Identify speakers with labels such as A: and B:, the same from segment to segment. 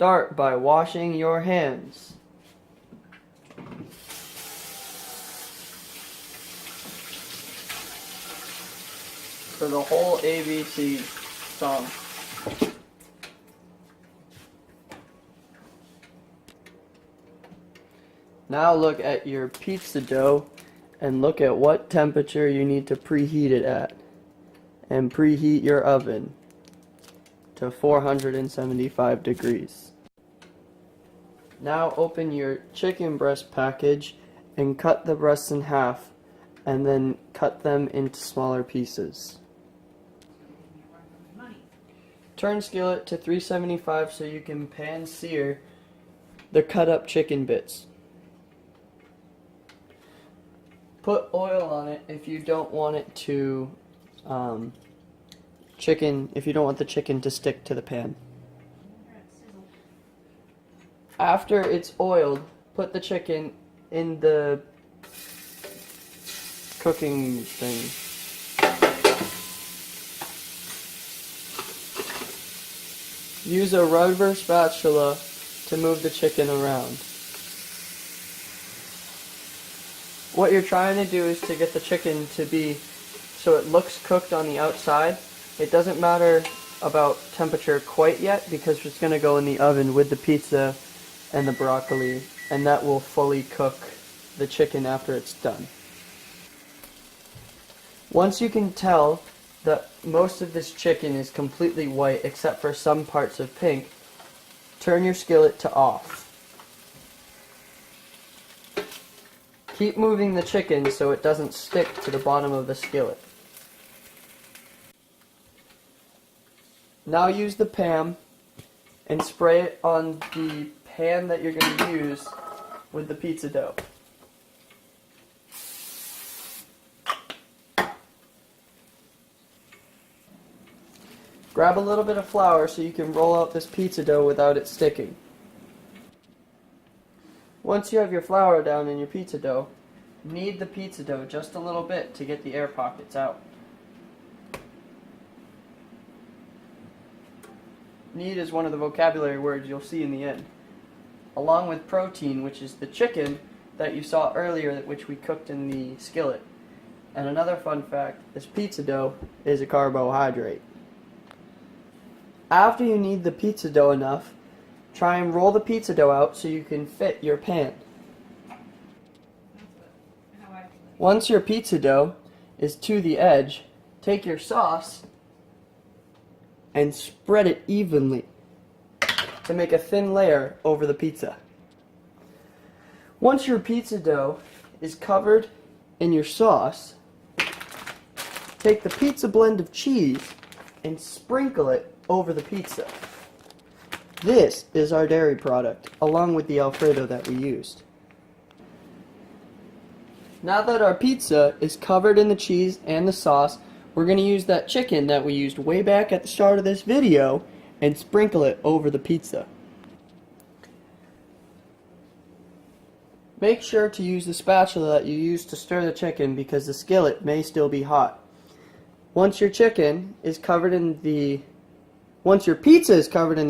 A: Start by washing your hands. For the whole ABC song. Now look at your pizza dough and look at what temperature you need to preheat it at. And preheat your oven to 475 degrees. Now open your chicken breast package and cut the breasts in half and then cut them into smaller pieces. Turn skillet to 375 so you can pan sear the cut up chicken bits. Put oil on it if you don't want it to if you don't want the chicken to stick to the pan. After it's oiled, put the chicken in the cooking thing. Use a rubber spatula to move the chicken around. What you're trying to do is to get the chicken to be so it looks cooked on the outside. It doesn't matter about temperature quite yet because it's going to go in the oven with the pizza and the broccoli, and that will fully cook the chicken after it's done. Once you can tell that most of this chicken is completely white except for some parts of pink, turn your skillet to off. Keep moving the chicken so it doesn't stick to the bottom of the skillet. Now use the pan and spray it on the pan that you're going to use with the pizza dough. Grab a little bit of flour so you can roll out this pizza dough without it sticking. Once you have your flour down in your pizza dough, knead the pizza dough just a little bit to get the air pockets out. Knead is one of the vocabulary words you'll see in the end, along with protein, which is the chicken that you saw earlier, which we cooked in the skillet. And another fun fact, this pizza dough is a carbohydrate. After you knead the pizza dough enough, try and roll the pizza dough out so you can fit your pan. Once your pizza dough is to the edge, take your sauce and spread it evenly to make a thin layer over the pizza. Once your pizza dough is covered in your sauce, take the pizza blend of cheese and sprinkle it over the pizza. This is our dairy product, along with the Alfredo that we used. Now that our pizza is covered in the cheese and the sauce, we're going to use that chicken that we used way back at the start of this video and sprinkle it over the pizza. Make sure to use the spatula that you used to stir the chicken because the skillet may still be hot. Once your pizza is covered in the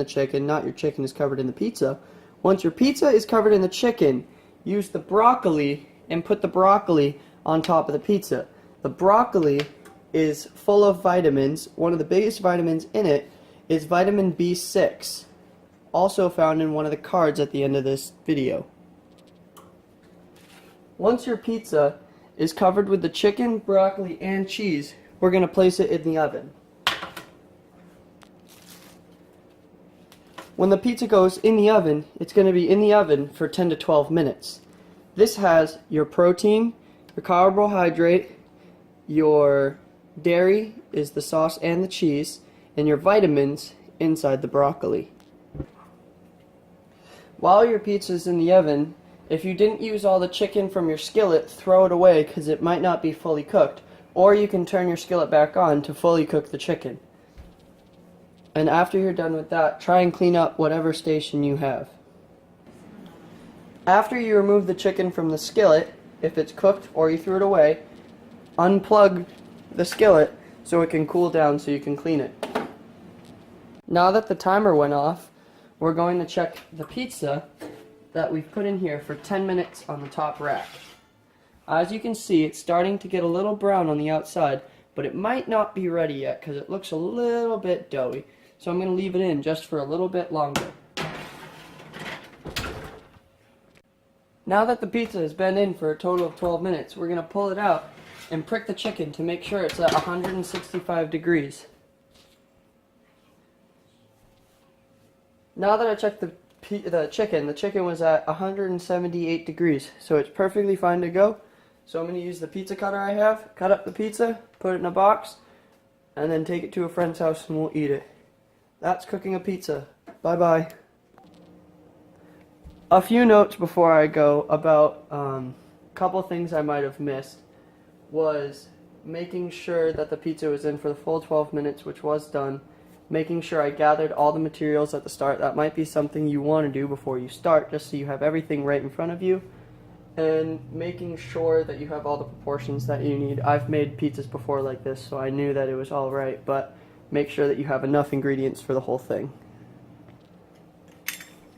A: chicken, not your chicken is covered in the pizza. Once your pizza is covered in the chicken, use the broccoli and put the broccoli on top of the pizza. The broccoli is full of vitamins. One of the biggest vitamins in it is vitamin B6, also found in one of the cards at the end of this video. Once your pizza is covered with the chicken, broccoli, and cheese, we're going to place it in the oven. When the pizza goes in the oven, it's going to be in the oven for 10 to 12 minutes. This has your protein, your carbohydrate, your dairy is the sauce and the cheese, and your vitamins inside the broccoli. While your pizza is in the oven, if you didn't use all the chicken from your skillet, throw it away because it might not be fully cooked, or you can turn your skillet back on to fully cook the chicken. And after you're done with that, try and clean up whatever station you have. After you remove the chicken from the skillet, if it's cooked or you threw it away, unplug the skillet so it can cool down so you can clean it. Now that the timer went off, we're going to check the pizza that we've put in here for 10 minutes on the top rack. As you can see, it's starting to get a little brown on the outside, but it might not be ready yet because it looks a little bit doughy. So I'm going to leave it in just for a little bit longer. Now that the pizza has been in for a total of 12 minutes, we're going to pull it out and prick the chicken to make sure it's at 165 degrees. Now that I checked the chicken was at 178 degrees, so it's perfectly fine to go. So I'm going to use the pizza cutter I have, cut up the pizza, put it in a box, and then take it to a friend's house and we'll eat it. That's cooking a pizza. Bye-bye. A few notes before I go about a couple things I might have missed was making sure that the pizza was in for the full 12 minutes, which was done. Making sure I gathered all the materials at the start. That might be something you want to do before you start, just so you have everything right in front of you. And making sure that you have all the proportions that you need. I've made pizzas before like this, so I knew that it was all right, but make sure that you have enough ingredients for the whole thing.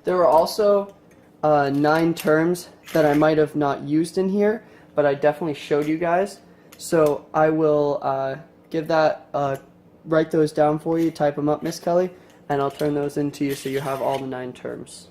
A: There were also 9 terms that I might have not used in here, but I definitely showed you guys. So I will write those down for you, type them up, Miss Kelly, and I'll turn those into you so you have all the 9 terms.